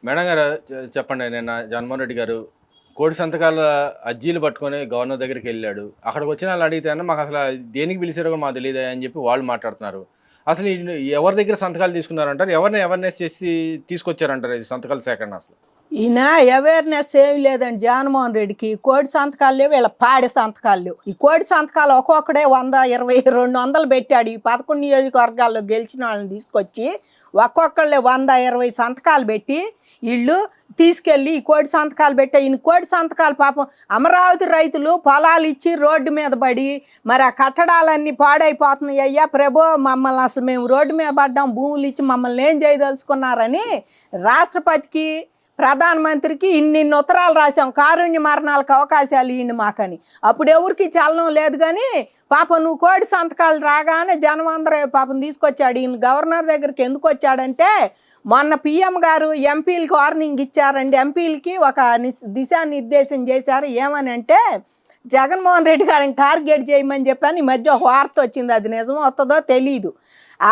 Madam గారు చెప్పండి. నిన్న జగన్మోహన్ రెడ్డి గారు కోటి సంతకాల అర్జీలు పట్టుకొని గవర్నర్ దగ్గరికెళ్ళాడు. అక్కడికొచ్చిన ఆళ్ళని అడిగితేనే మాకసల దేనికి పిలిచారో కూడా మాకు తెలీదయ్యా అని చెప్పి వాళ్ళు మాట్లాడుతున్నారు. అసలు ఎవరి దగ్గర సంతకాలు తీసుకున్నారంటారు? ఎవరిని అవేర్‌నెస్ చేసి తీసుకొచ్చారంటారు ఈ సంతకాల సేకరణ అసలు? ఈయన అవేర్నెస్ ఏమి లేదండి జగన్మోహన్ రెడ్డికి. కోడి సంతకాలు లేవు, వీళ్ళ పాడి సంతకాలు లేవు. ఈ కోడి సంతకాలు ఒక్కొక్కడే 100, 20, 200 పెట్టాడు. ఈ 11 నియోజకవర్గాల్లో గెలిచిన వాళ్ళని తీసుకొచ్చి ఒక్కొక్కళ్ళే 100, 20 సంతకాలు పెట్టి వీళ్ళు తీసుకెళ్ళి ఈ కోడి సంతకాలు పెట్టా. ఈయన కోడి సంతకాలు పాపం అమరావతి రైతులు పొలాలు ఇచ్చి రోడ్డు మీద పడి మరి ఆ కట్టడాలన్నీ పాడైపోతున్నాయి. అయ్యా ప్రభు, మమ్మల్ని అసలు మేము రోడ్డు మీద పడ్డాం, భూములు ఇచ్చి మమ్మల్ని ఏం చేయదలుచుకున్నారని రాష్ట్రపతికి, ప్రధానమంత్రికి ఇన్ని ఉత్తరాలు రాసాం. కారుణ్య మరణాలకు అవకాశాలు ఇవ్వండి మాకని. అప్పుడు ఎవరికి చలనం లేదు. కానీ పాపం నువ్వు కోడి సంతకాలు రాగానే జనం అందరూ పాపం తీసుకొచ్చాడు. ఈయన గవర్నర్ దగ్గరికి ఎందుకు వచ్చాడంటే మొన్న పిఎం గారు ఎంపీలకి వార్నింగ్ ఇచ్చారండి. ఎంపీలకి ఒక దిశానిర్దేశం చేశారు. ఏమని అంటే జగన్మోహన్ రెడ్డి గారిని టార్గెట్ చేయమని చెప్పాను. ఈ మధ్య ఒక వార్త వచ్చింది, అది నిజం వస్తుందో తెలీదు.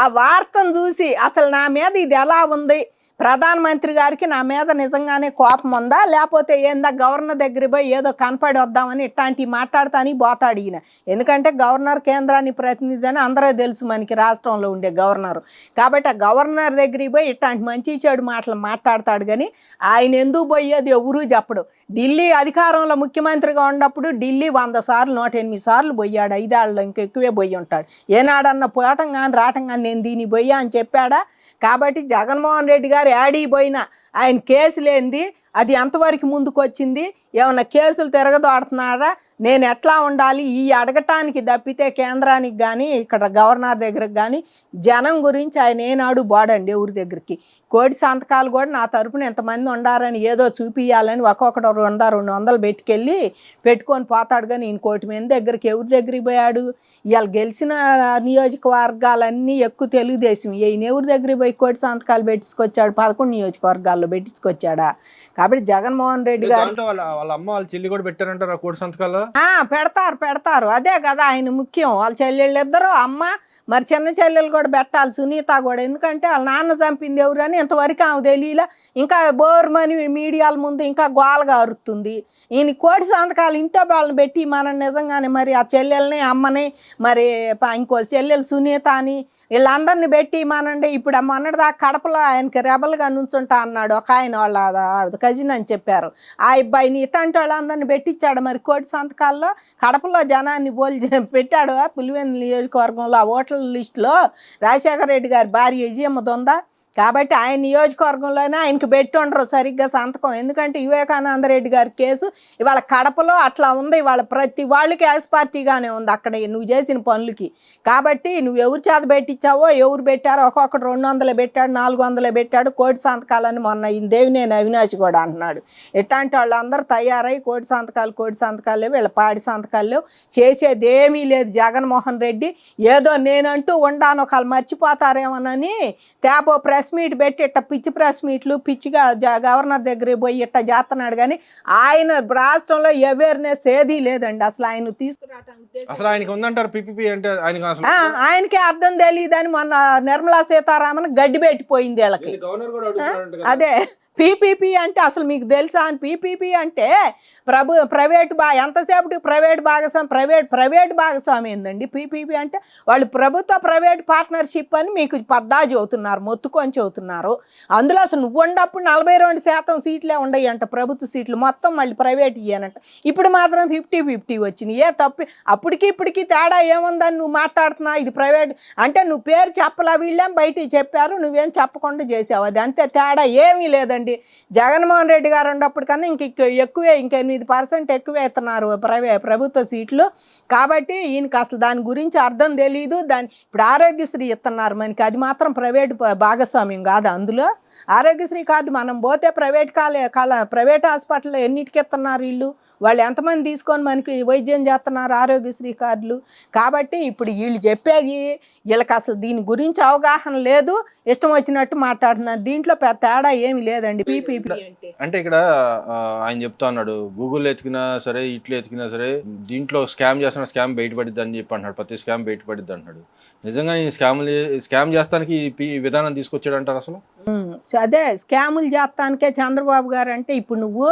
ఆ వార్తను చూసి అసలు నా మీద ఇది ఎలా ఉంది, ప్రధానమంత్రి గారికి నా మీద నిజంగానే కోపం ఉందా, లేకపోతే ఏందా గవర్నర్ దగ్గర పోయి ఏదో కనపడి వద్దామని ఇట్లాంటివి మాట్లాడతాని పోతాడు ఈయన. ఎందుకంటే గవర్నర్ కేంద్రాన్ని ప్రతినిధి అని అందరూ తెలుసు మనకి, రాష్ట్రంలో ఉండే గవర్నర్. కాబట్టి ఆ గవర్నర్ దగ్గరికి పోయి ఇట్లాంటి మంచి చెడు మాటలు మాట్లాడతాడు. కానీ ఆయన ఎందుకు పోయేది ఎవరూ చెప్పడు. ఢిల్లీ అధికారంలో ముఖ్యమంత్రిగా ఉన్నప్పుడు ఢిల్లీ 100 సార్లు 108 సార్లు పోయాడు. 5 ఏళ్ళలో ఇంకెక్కువే పోయి ఉంటాడు. ఏనాడన్నా పోవటం కానీ రావటం కానీ నేను దీనికి పోయా అని చెప్పాడా? కాబట్టి జగన్మోహన్ రెడ్డి గారు యాడీ పోయినా ఆయన కేసు లేనిది అది ఎంతవరకు ముందుకు వచ్చింది, ఏమన్నా కేసులు తిరగదోడుతున్నారా, నేను ఎట్లా ఉండాలి ఈ అడగటానికి తప్పితే కేంద్రానికి కానీ ఇక్కడ గవర్నర్ దగ్గరకు కానీ జనం గురించి ఆయన ఏనాడు బాడండి ఎవరి దగ్గరికి. కోడి సంతకాలు కూడా నా తరపున ఎంతమంది ఉండారని ఏదో చూపియాలని ఒక్కొక్కటి 100, 200 పెట్టుకొని పోతాడు. కానీ ఈయన కోటి మంది దగ్గరికి ఎవరి దగ్గరికి పోయాడు? ఇవాళ గెలిచిన నియోజకవర్గాలన్నీ ఎక్కువ తెలుగుదేశం. ఈయన ఎవరి దగ్గరికి పోయి కోటి సంతకాలు పెట్టించుకొచ్చాడు? 11 నియోజకవర్గాల్లో పెట్టించుకొచ్చాడా? కాబట్టి జగన్మోహన్ రెడ్డి గారు వాళ్ళ అమ్మ వాళ్ళ చెల్లి కూడా పెట్టారంటారు కోటి సంతకాలు. పెడతారు అదే కదా ఆయన ముఖ్యం. వాళ్ళ చెల్లెళ్ళు ఇద్దరు అమ్మ, మరి చిన్న చెల్లెలు కూడా పెట్టాలి, సునీత కూడా. ఎందుకంటే వాళ్ళ నాన్న చంపింది ఎవరని ఇంతవరకు ఆమె తెలియలా. ఇంకా బోర్మని మీడియాల ముందు ఇంకా గోలగా అరుతుంది. ఈయన కోటి సంతకాలు ఇంట్లో వాళ్ళని పెట్టి మనం నిజంగానే మరి ఆ చెల్లెల్ని, అమ్మని, మరి ఇంకో చెల్లెలు సునీత అని వీళ్ళందరినీ పెట్టి మనండి. ఇప్పుడు మొన్నటిదాకా కడపలో ఆయనకి రెబల్గా నుంచుంటా అన్నాడు ఒక ఆయన, వాళ్ళ కజిన్ అని చెప్పారు. ఆ అబ్బాయిని ఇట్లాంటి వాళ్ళందరినీ పెట్టించాడు. మరి కోటి సంతకాల్లో కడపలో జనాన్ని పెట్టాడు. పులివెందుల నియోజకవర్గంలో ఆ ఓట్ల లిస్టులో రాజశేఖర రెడ్డి గారి భార్య విజయమ్మది ఉందా? కాబట్టి ఆయన నియోజకవర్గంలోనే ఆయనకి పెట్టి ఉండరు సరిగ్గా సంతకం. ఎందుకంటే వివేకానంద రెడ్డి గారి కేసు ఇవాళ కడపలో అట్లా ఉంది. ఇవాళ ప్రతి వాళ్ళకి యాస్ పార్టీగానే ఉంది అక్కడ నువ్వు చేసిన పనులకి. కాబట్టి నువ్వు ఎవరి చేత పెట్టించావో, ఎవరు పెట్టారో, ఒక్కొక్కటి 200 పెట్టాడు, 400 పెట్టాడు కోటి సంతకాలని మొన్న ఈ దేవినేని అవినాష్ కూడా అంటున్నాడు. ఇట్లాంటి వాళ్ళందరూ తయారై కోటి సంతకాలు వీళ్ళ పాడి సంతకాలు చేసేది ఏమీ లేదు. జగన్మోహన్ రెడ్డి ఏదో నేనంటూ ఉండాను ఒకళ్ళు మర్చిపోతారేమోనని తేపో ప్రెస్ మీట్ పెట్టి ఇట్ట పిచ్చి ప్రెస్ మీట్లు పిచ్చిగా గవర్నర్ దగ్గర పోయి ఇట్ట చేస్తున్నాడు. కానీ ఆయన రాష్ట్రంలో అవేర్నెస్ ఏదీ లేదండి. అసలు ఆయన ఆయనకే అర్థం తెలియదని మొన్న నిర్మలా సీతారామన్ గడ్డి పెట్టిపోయింది వీళ్ళకి. అదే పీపీపీ అంటే అసలు మీకు తెలుసా అని? పీపీపీ అంటే ప్రైవేటు ఎంతసేపటికి ప్రైవేట్ భాగస్వామి ఏందండి? పీపీపీ అంటే వాళ్ళు ప్రభుత్వ ప్రైవేట్ పార్ట్నర్షిప్ అని మీకు పద్దా చెబుతున్నారు, మొత్తుకొని చెబుతున్నారు. అందులో అసలు నువ్వు ఉన్నప్పుడు 42% సీట్లే ఉండయి అంట, ప్రభుత్వ సీట్లు మొత్తం మళ్ళీ ప్రైవేట్ ఇయ్యానంట. ఇప్పుడు మాత్రం 50-50 వచ్చినాయి. ఏ తప్పి అప్పటికి ఇప్పటికీ తేడా ఏముందని నువ్వు మాట్లాడుతున్నా? ఇది ప్రైవేట్ అంటే నువ్వు పేరు చెప్పలా, వీళ్ళేం బయటికి చెప్పారు, నువ్వేం చెప్పకుండా చేసావు. అది అంతే, తేడా ఏమీ లేదండి. జగన్మోహన్ రెడ్డి గారు ఉన్నప్పుడు కన్నా ఎక్కువే, 8% ఎక్కువే ఇస్తున్నారు ప్రభుత్వ సీట్లు. కాబట్టి ఈయనకి అసలు దాని గురించి అర్థం తెలియదు. ఇప్పుడు ఆరోగ్యశ్రీ ఇస్తున్నారు మనకి, అది మాత్రం ప్రైవేట్ భాగస్వామ్యం కాదు. అందులో ఆరోగ్యశ్రీ కార్డు మనం పోతే ప్రైవేట్ హాస్పిటల్లో ఎన్నిటికి ఇస్తున్నారు వీళ్ళు. వాళ్ళు ఎంతమంది తీసుకొని మనకి వైద్యం చేస్తున్నారు ఆరోగ్యశ్రీ కార్డులు. కాబట్టి ఇప్పుడు వీళ్ళు చెప్పేది వీళ్ళకి అసలు దీని గురించి అవగాహన లేదు. ఇష్టం వచ్చినట్టు మాట్లాడుతున్నారు. దీంట్లో తేడా ఏమి లేదండి. పీపీపీ అంటే అంటే ఇక్కడ ఆయన చెప్తా ఉన్నాడు, గూగుల్ ఎతికినా సరే, ఇట్లా ఎతికినా సరే, దీంట్లో స్కామ్ చేస్తున్న స్కామ్ బయటపడిద్ది అని చెప్పి అంటున్నాడు. ప్రతి స్కామ్ బయటపడిద్ది అంటున్నాడు. నిజంగా ఈ స్కామ్ చేస్తానికి ఈ విధానం తీసుకొచ్చాడు అంటారు అసలు? అదే స్కాములు చేస్తానికే చంద్రబాబు గారు అంటే ఇప్పుడు నువ్వు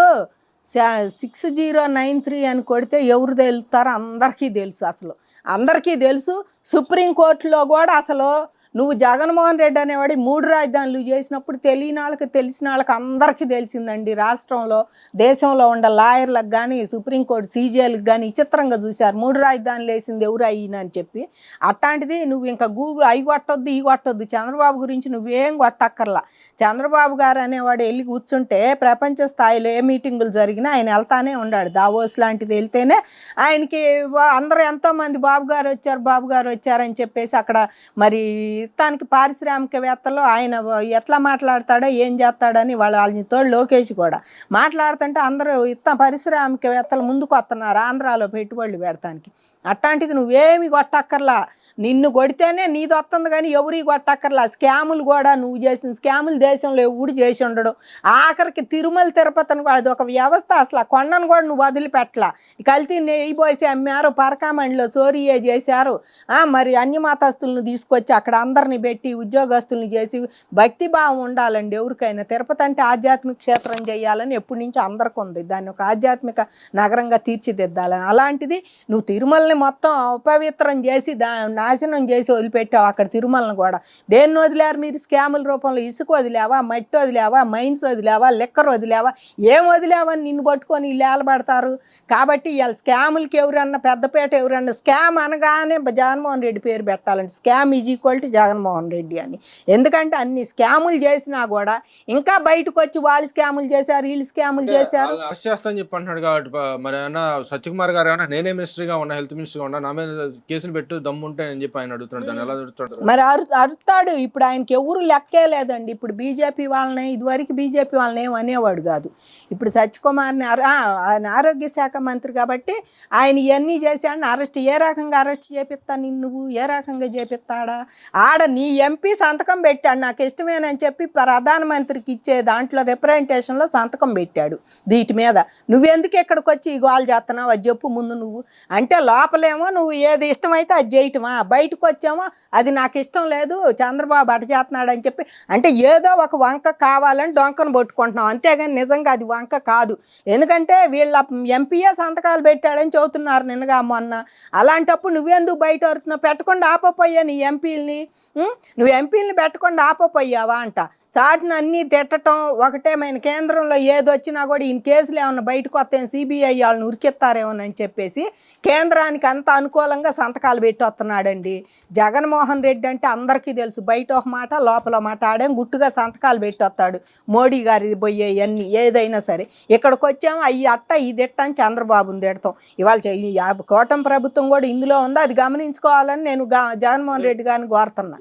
6093 అని కొడితే ఎవరు తెలుస్తారో అందరికీ తెలుసు. అసలు అందరికీ తెలుసు. సుప్రీంకోర్టులో కూడా అసలు నువ్వు జగన్మోహన్ రెడ్డి అనేవాడు 3 రాజధానులు చేసినప్పుడు తెలియని వాళ్ళకి తెలిసిన వాళ్ళకి అందరికీ తెలిసిందండి. రాష్ట్రంలో దేశంలో ఉండే లాయర్లకు కానీ సుప్రీంకోర్టు సీజేలకు కానీ విచిత్రంగా చూశారు 3 రాజధానులు వేసింది ఎవరు అయినా అని చెప్పి. అట్లాంటిది నువ్వు ఇంకా గూగుల్ అవి కొట్టొద్దు ఈ కొట్టొద్దు, చంద్రబాబు గురించి నువ్వేం కొట్టక్కర్లా. చంద్రబాబు గారు అనేవాడు వెళ్ళి కూర్చుంటే ప్రపంచ స్థాయిలో ఏ మీటింగులు జరిగినా ఆయన వెళ్తానే ఉన్నాడు. దావోస్ లాంటిది వెళ్తేనే ఆయనకి అందరూ ఎంతోమంది బాబు గారు వచ్చారని చెప్పేసి అక్కడ మరి తనకి పారిశ్రామికవేత్తలు ఆయన ఎట్లా మాట్లాడతాడో ఏం చేస్తాడని వాళ్ళని తోడు లోకేష్ కూడా మాట్లాడుతుంటే అందరూ పారిశ్రామికవేత్తలు ముందుకు వస్తున్నారు ఆంధ్రాలో పెట్టుబడులు పెడతానికి. అట్లాంటిది నువ్వేమి కొట్టక్కర్లా. నిన్ను కొడితేనే నీది వస్తుంది కానీ ఎవరి కొట్టక్కర్లా. స్కాములు కూడా నువ్వు చేసిన స్కాములు దేశంలో ఎవడు చేసి ఉండడు. ఆఖరికి తిరుమల తిరుపతిని కూడా అది ఒక వ్యవస్థ. అసలు ఆ కొండను కూడా నువ్వు వదిలిపెట్టలా. కల్తీ నెయ్యి పోసి అమ్మారు, పరకామండిలో చోరీయే చేశారు. మరి అన్యమతస్తులను తీసుకొచ్చి అక్కడ అందరిని పెట్టి ఉద్యోగస్తుల్ని చేసి భక్తి భావం ఉండాలండి ఎవరికైనా. తిరుపతి అంటే ఆధ్యాత్మిక క్షేత్రం చేయాలని ఎప్పటి నుంచి అందరికి ఉంది. దాన్ని ఒక ఆధ్యాత్మిక నగరంగా తీర్చిదిద్దాలని. అలాంటిది నువ్వు తిరుమలని మొత్తం అపవిత్రం చేసి నాశనం చేసి వదిలిపెట్టావు అక్కడ తిరుమలను కూడా. దేన్ని వదిలేరు మీరు? స్కాముల రూపంలో ఇసుక వదిలేవా, మట్టి వదిలేవా, మైన్స్ వదిలేవా, లెక్కర్ వదిలేవా, ఏం వదిలేవని నిన్ను పట్టుకొని వీళ్ళు ఏలబడతారు. కాబట్టి ఇవాళ స్కాములకి ఎవరన్నా పెద్దపేట ఎవరన్నా స్కామ్ అనగానే జగన్మోహన్ రెడ్డి పేరు పెట్టాలంటే scam is equal to Jaganmohan Reddy అని. ఎందుకంటే అన్ని స్కాములు చేసినా కూడా ఇంకా బయటకు వచ్చి వాళ్ళు స్కాములు చేశారు వీళ్ళు స్కాములు చేశారు. అరెస్ట్ చేస్తాను చెప్పి అంటున్నాడు కాబట్టి మరి అన్న సత్యకుమార్ గారు ఏమన్నా నేనే మినిస్టర్గా ఉన్నా, హెల్త్ మినిస్టర్గా ఉన్నా, నా మీద కేసులు పెట్టు దమ్ము ఉంటాయి అని చెప్పి ఆయన అడుగుతున్నాడు. దాన్ని ఎలా అడుగుతాడు? మరి అరుతాడు. ఇప్పుడు ఆయనకి ఎవరు లెక్కే లేదండి. ఇప్పుడు బీజేపీ వాళ్ళని ఇదివరకు బీజేపీ వాళ్ళని ఏం అనేవాడు కాదు. ఇప్పుడు సత్యకుమార్ని ఆయన ఆరోగ్య శాఖ మంత్రి కాబట్టి ఆయన ఇవన్నీ చేశాడని అరెస్ట్ ఏ రకంగా అరెస్ట్ చేపిస్తా నువ్వు? ఏ రకంగా చేపిస్తాడా? ఆడ నీ ఎంపీ సంతకం పెట్టాడు నాకు ఇష్టమేనని చెప్పి ప్రధానమంత్రికి ఇచ్చే దాంట్లో రిప్రజెంటేషన్లో సంతకం పెట్టాడు వీటి మీద. నువ్వెందుకు ఇక్కడికి వచ్చి గోల్ చేస్తున్నావు అది చెప్పు ముందు నువ్వు. అంటే లోపలేమో నువ్వు ఏది ఇష్టమైతే అది చేయటమా, బయటకు వచ్చామో అది నాకు ఇష్టం లేదు చంద్రబాబు అట చేస్తున్నాడు అని చెప్పి అంటే ఏదో ఒక వంక కావాలని డొంకను పట్టుకుంటున్నాం. అంతేగాని నిజంగా అది వంక కాదు. ఎందుకంటే వీళ్ళ ఎంపీఏ సంతకాలు పెట్టాడని చెబుతున్నారు నిన్నగా మొన్న. అలాంటప్పుడు నువ్వెందుకు బయట వరుతున్నావు? పెట్టకుండా ఆపపోయా నీ ఎంపీలని. నువ్వు ఎంపీలని పెట్టకుండా ఆపపోయావా అంట. చాటును అన్నీ తిట్టడం ఒకటేమైన కేంద్రంలో ఏదొచ్చినా కూడా ఈయన కేసులు ఏమన్నా బయటకు వస్తాయని సిబిఐ వాళ్ళని ఉరికెత్తారేమోనని చెప్పేసి కేంద్రానికి అంత అనుకూలంగా సంతకాలు పెట్టి వస్తున్నాడండి జగన్మోహన్ రెడ్డి. అంటే అందరికీ తెలుసు బయట ఒక మాట లోపల మాట ఆడేం గుట్టుగా సంతకాలు పెట్టి వస్తాడు. మోడీ గారి పోయేవన్నీ ఏదైనా సరే ఇక్కడికి వచ్చాము అవి అట్ట ఇది ఎట్ట అని చంద్రబాబుని తిడతాం. ఇవాళ కూటమి ప్రభుత్వం కూడా ఇందులో ఉందో అది గమనించుకోవాలని నేను జగన్మోహన్ రెడ్డి గారిని కోరుతున్నా.